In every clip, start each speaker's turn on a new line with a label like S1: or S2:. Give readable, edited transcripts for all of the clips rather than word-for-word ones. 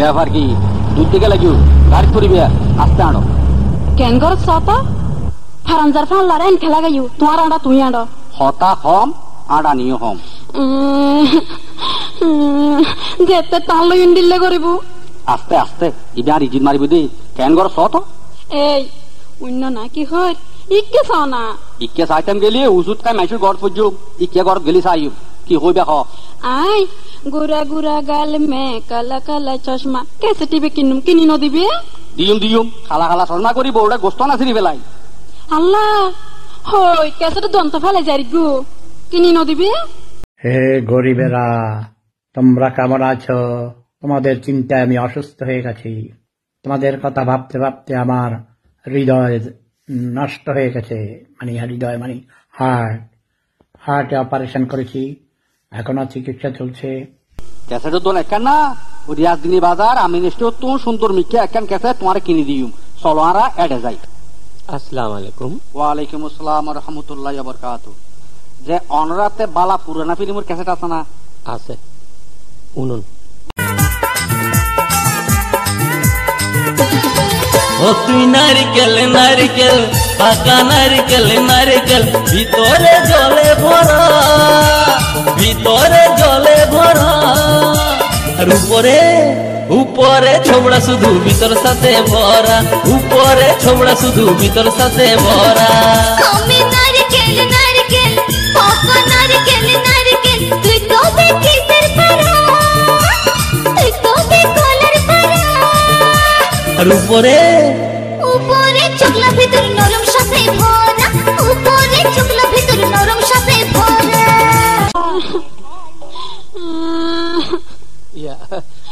S1: ব্যাপার কি দূর দিকে লাগিও গাড়ি করিবে আস্তে আনো
S2: কেন ঘর সত ফারানজার ফাল্লার এন খেলা গাইও তোমার আড়া তুই আড়ো
S1: হতা হম আড়া নিও হম
S2: যেতে তাহলে ইন্ডিল্লে করিব
S1: আস্তে আস্তে ইবে আর ইজিন মারিব দে কেন ঘর সত
S2: এই অন্য না কি হয় ইকে চাও না
S1: ইকে চাইতাম গেলি উজুত কাই মাইসুর ঘর পর্যু ইকে ঘর গেলি চাই কি হইবে হ
S2: আই গুরা গুরা গাল মে কালা কালা চশমা কেসে টিভি কিনুম কিনি ন দিবি
S1: দিয়ুম দিয়ুম খালা খালা চশমা করি বউটা গোস্ত না ছিড়ি বেলাই
S2: আল্লাহ হই কেসে দন্ত ফেলে যাই গো কিনি ন দিবি
S3: হে গরিবেরা তোমরা কেমন আছো তোমাদের চিন্তায় আমি অসুস্থ হয়ে গেছি তোমাদের কথা ভাবতে ভাবতে আমার হৃদয় নষ্ট হয়ে গেছে মানে হৃদয় মানে হার্টে অপারেশন করেছি এখনো চিকিৎসা চলছে
S1: ক্যাসেট তো একখান না ওই রিয়াজদিনী বাজার আমি নিশ্চয় তো সুন্দর মিকে একখান ক্যাসেট তোমার কিনে দিই চলো আরা এডে যাই
S4: আসসালামু আলাইকুম
S1: ওয়ালাইকুম আসসালাম ওয়া রাহমাতুল্লাহি ওয়া বারাকাতুহু যে অনরাতে বালা পুরানা ফিল্মের ক্যাসেট আছে না
S4: আছে উনুন ও তুই নারকেল নারকেল পাকা নারকেল নারকেল ভিতরে জলে ভরা আর উপরে উপরে ছোবড়া শুধু ভিতর সাথে ভরা উপরে ছোবড়া শুধু ভিতর সাথে ভরা
S5: আমি নারকেল নারকেল পাকা নারকেল নারকেল তুই কবে কিসের পারা তুই কবে কলার পারা
S4: আর উপরে
S5: উপরে চোখলা ভিতর নরম সাথে ভরা উপরে চোখলা ভিতর নরম সাথে ভরা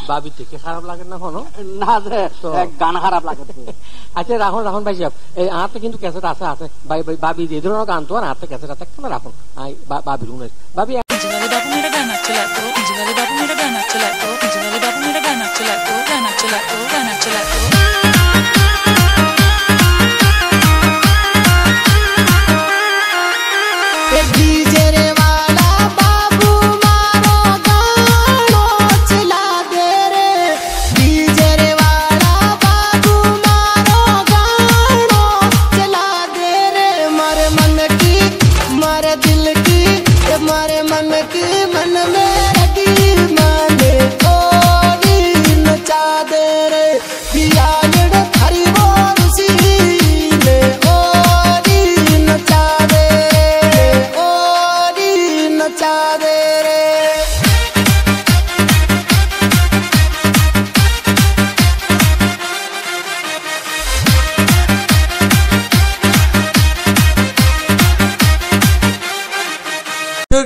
S4: বাবি থেকে খারাপ লাগে না কোনো
S1: না যে গান খারাপ লাগে
S4: আচ্ছা রাখুন ভাই সাহেব এই আঁতে কিন্তু ক্যাসেট আছে আছে বাবি যে ধরনের গান তো আঁতে ক্যাসেট আছে কেন রাখুন বাবি শুনে বাবি
S6: बाबू मेरा गाना चला तो बाबू मेरा गाना चला तो बाबू मेरा गाना चला तो गाना चला तो गाना चला तो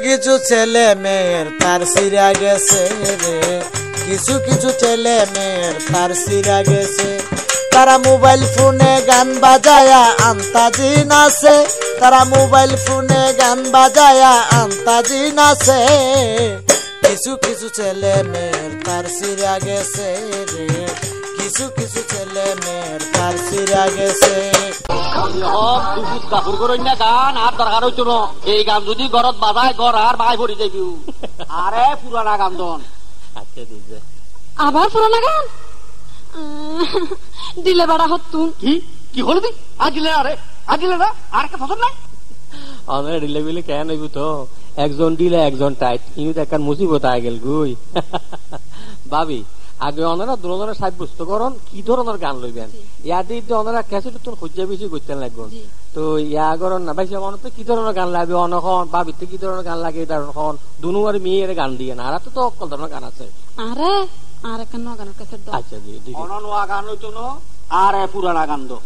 S7: কিছু ছেলে মেয়ের তার সিরা গেছে রে কিছু কিছু ছেলে মেয়ের তার সিরা গেছে তারা মোবাইল ফোনে গান বাজায়া আন্তাজি নাচে তারা মোবাইল ফোনে গান বাজায়া আন্তাজি নাচে কিছু কিছু ছেলে মেয়ের তার সিরা গেছে রে কিছু কিছু ছেলে মেয়ের তার সিরা গেছে
S1: কাপড় করই না গান আর দরকার হইতো না এই গান যদি ঘরত বাজায় ঘর আর বাই ভরি যাবি আরে পুরানা গান দন
S4: আচ্ছা দিছে
S2: আবার পুরানা গান দিলে বাড়া হতুন
S1: কি হলো দি আজিলে না আর একটা ফসল নাই
S4: আমরা দিলে বলে কেন হইব তো একজন দিলে একজন টাইট ইউ দেখার মুসিবত আয় গেল গুই ভাবি আগে ওনারা দুজনের সাব্যস্ত করুন কি ধরনের গান লইবেন ইয়াদি ওনারা ক্যাসেট তো খুঁজে বেশি করতেন লাগবে তো ইয়া করুন না ভাই অনেক কি ধরনের গান লাগবে অনখন ভাবিতে কি ধরনের গান লাগে তখন দুনু আর মেয়ের গান দিয়ে না আর তো অকল ধরনের গান আছে
S2: আরে আর কেন গানের ক্যাসেট দাও
S4: আচ্ছা জি
S1: অননোয়া গান হইতো না আর পুরানা গান দো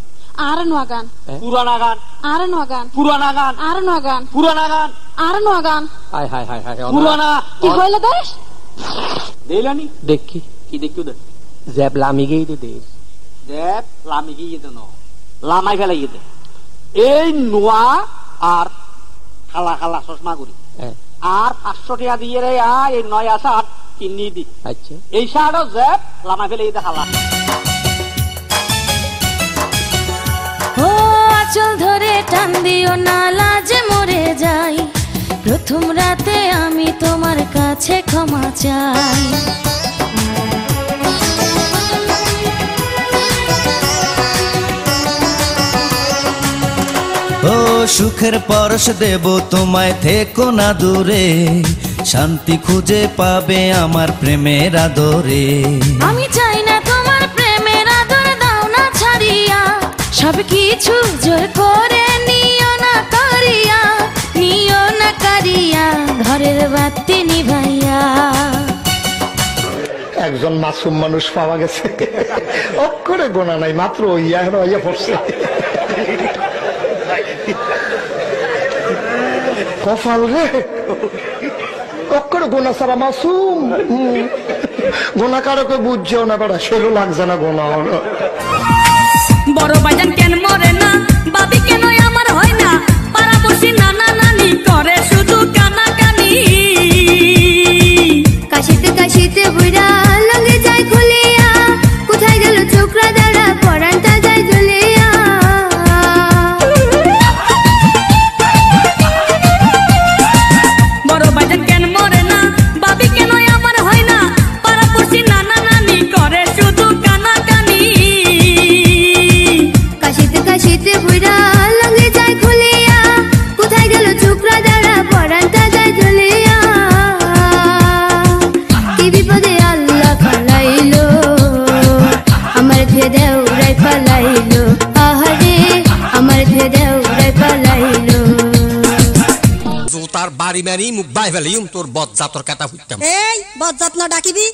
S2: আর নোয়া গান
S1: পুরানা গান
S2: আর নোয়া গান
S1: পুরানা গান
S2: আর নোয়া গান
S1: পুরানা গান
S2: আর নোয়া গান
S4: হায় হায় হায় হায়
S1: পুরানা
S2: কি হইলো দেশ
S1: দেইলানি
S4: দেখি
S1: কি দেখিও দে
S4: জ্যাব লামি গেই দে দেশ
S1: জ্যাব লামি গিয়ে দে লামাই ফেলাই দে এই নোয়া আর খালা খালা চশমা করি আর 500 টাকা দিয়ে রে এই নয়া শার্ট কিনি দি
S4: আচ্ছা
S1: এই শার্টও জ্যাব লামাই ফেলাই দে খালা
S5: ও আঁচল ধরে টান দিও না লাজে মরে যাই প্রথম রাতে আমি তোমার কাছে ক্ষমা চাই ও
S8: সুখের পরশ দেব তোমায়, থেকো না দূরে, শান্তি খুঁজে পাবে আমার প্রেমের আদরে।
S5: আমি চাই না তোমার প্রেমের আদর, দাও না ছাড়িয়া, সব কিছু জোর করে নিও না করিয়া, নিও না করিয়া, ঘরের বাতি নিভাইয়া।
S9: একজন মাসুম মানুষ পাওয়া গেছে, অক্ষরে গোনা নাই, মাত্র ইয়া পড়ছে। কপাল রে, অক্ষরে গোনা ছাড়া মাসুম। গোনা কারকে বুঝছেও না বেড়া, সেরও লাগছে না গোনা।
S5: বড় বাজান কেন মরে না, বাবি কেন আমার হয় না, পাড়াপড়শি নানা নানি করে শুধু কানাকানি। কাশিতে কাশিতে বুড়া লঙ্গে যায় খুলিয়া, কোথায় গেল ছোকরা দাঁড়া পরানটা যায় জ্বলিয়া। বড় বাজান কেন মরে না, বাবি কেন আমার হয় না, পাড়াপড়শি নানা নানি করে শুধু কানাকানি। কাশিতে কাশিতে বুড়া লঙ্গে যায় খুলিয়া, কোথায় গেল ছোকরা দাঁড়া পরানটা যায় জ্বলিয়া। কি বিপদে আল্লাহ ফালাইলো, আমার ভেদে উড়াই ফালাইলো, আহারে আমার ভেদে উড়াই ফালাইলো।
S10: তার বাড়ি মারি মুখ বাই ফেলিম, তোর বজ্জা তোর কাটা ফুটতাম।
S11: এই বজ্জাত না ডাকিবি,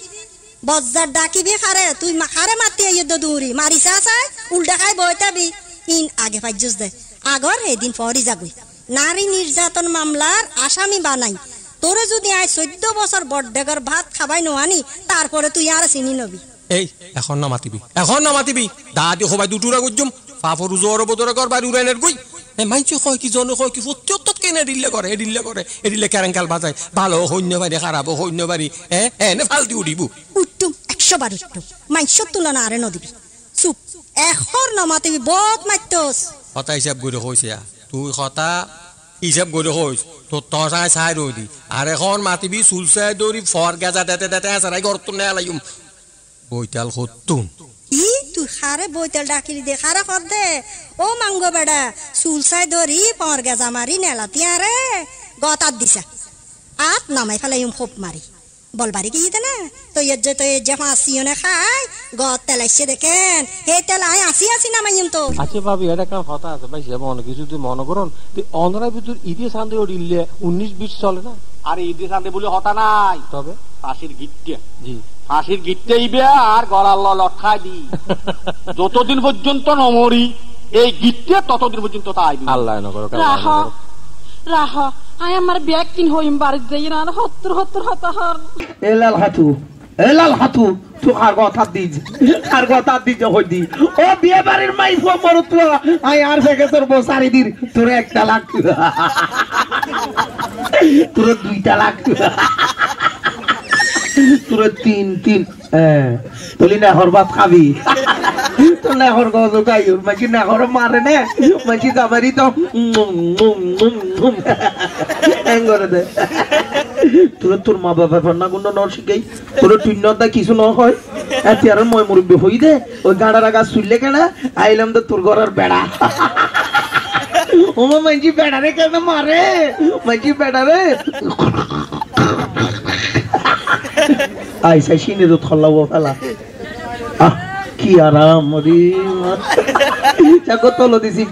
S11: বজ্জাত ডাকিবি খারে, তুই খারে মাতি আইয় দৌড়ি মারিসা চাই উল্টা খাই বইতাবি। ইন আগে ফাইজুস দে, আগর এদিন পরই যাবি। নারী নির্যাতন মামলার আসামি বানাই তোরে যদি আয় 14 বছর বড়ডেগর ভাত খাবাই নোয়ানি, তারপরে তুই আর চিনি নবি।
S10: এই এখন না মাতিবি, এখন না মাতিবি, দাদি সবাই দুটুরা গুজুম ফাফর জোর বদরে কর বাড়ি উড়াইনের গই। মাইনছে কয় কি জন কয় কি সত্যি কেন এডিল্লে করে, এডিল্লে করে, এডিল্লে কেরেঙ্কাল বাজায়, ভালো সৈন্য বাড়ি খারাপ সৈন্য বাড়ি, এনে ফালতি উঠিব।
S11: উঠতুম 100 বার উঠতুম, মাইনসর তুলনা আরে নদিবি। চুপ, এখর নমাতিবি, বহুত মাইতস।
S10: কথা হিসাব করে কইছে, তুই কথা হিসাব করে কইস, তোর তসায় চাই রই দি, আর এখন মাতিবি চুলচাই দৌড়ি ফর গেজা দেতে দেতে আসারাই গরত নে লাইম বইতাল সত্যুম।
S11: ই তুই খারে বইতাল ডাকিলি দে, খারে ফর দে। ও মাঙ্গো বেড়া, চুলচাই ধরি পর গেজা মারি নেলাতি আরে গতাত দিছা, আত নামাই ফেলাইম খোপ মারি। বলবারি কি যেতে না তো যে ফাঁসিও খাই গত তেলাইছে দেখেন, হে তেলাই আসি আসি নামাইম তো।
S4: আচ্ছা ভাবি, এটা কেন কথা আছে ভাই, সে মনে কিছু তুই মনে করুন অনরা ভিতর ঈদে সান্দে উঠিলে 19-20 চলে না।
S1: আর ঈদে সান্দে বলে হতা নাই,
S4: তবে
S1: ফাঁসির গিট্টে,
S4: জি
S1: ফাঁসির গিট্টে ইবে আর গলার লটখাই দি। যতদিন পর্যন্ত নমরি এই গিট্টে ততদিন পর্যন্ত তাই
S4: আল্লাহ নগর।
S2: রাহ আয় আমার ব্যাগ কিন হইম বাড়িতে যাই না, হত্তর হতাহর।
S3: এলাল হাতু তো আর কথা দিজ, আর কথা দিজ হই দি। ও বিয়ে বাড়ির মাই ফো মর তো আই আর থেকে তোর বসারি দিন, তোর 1 লাখ, তোর 2 লাখ, তোর 3 তুলি না হরবাত খাবি, তো না হর গজ গাই মাঝি না হর মারে না মাঝি যাবারি তো করে দে। তোর মা বাবা না গুণ ন শিখাই, তোর টুইনটা কিছু ন হয়, এতিয়ার মই মুরব্বী হই দে, ওই গাড়ার গাছ শুনলে কেন আইলাম তো তোর ঘরের বেড়া। ও মাঝি বেড়ারে কেন মারে, মাঝি বেড়ারে আইসা সিনে তো থল্লাবো ফেলা। কি আরাম রে, চাকো তলো দিছি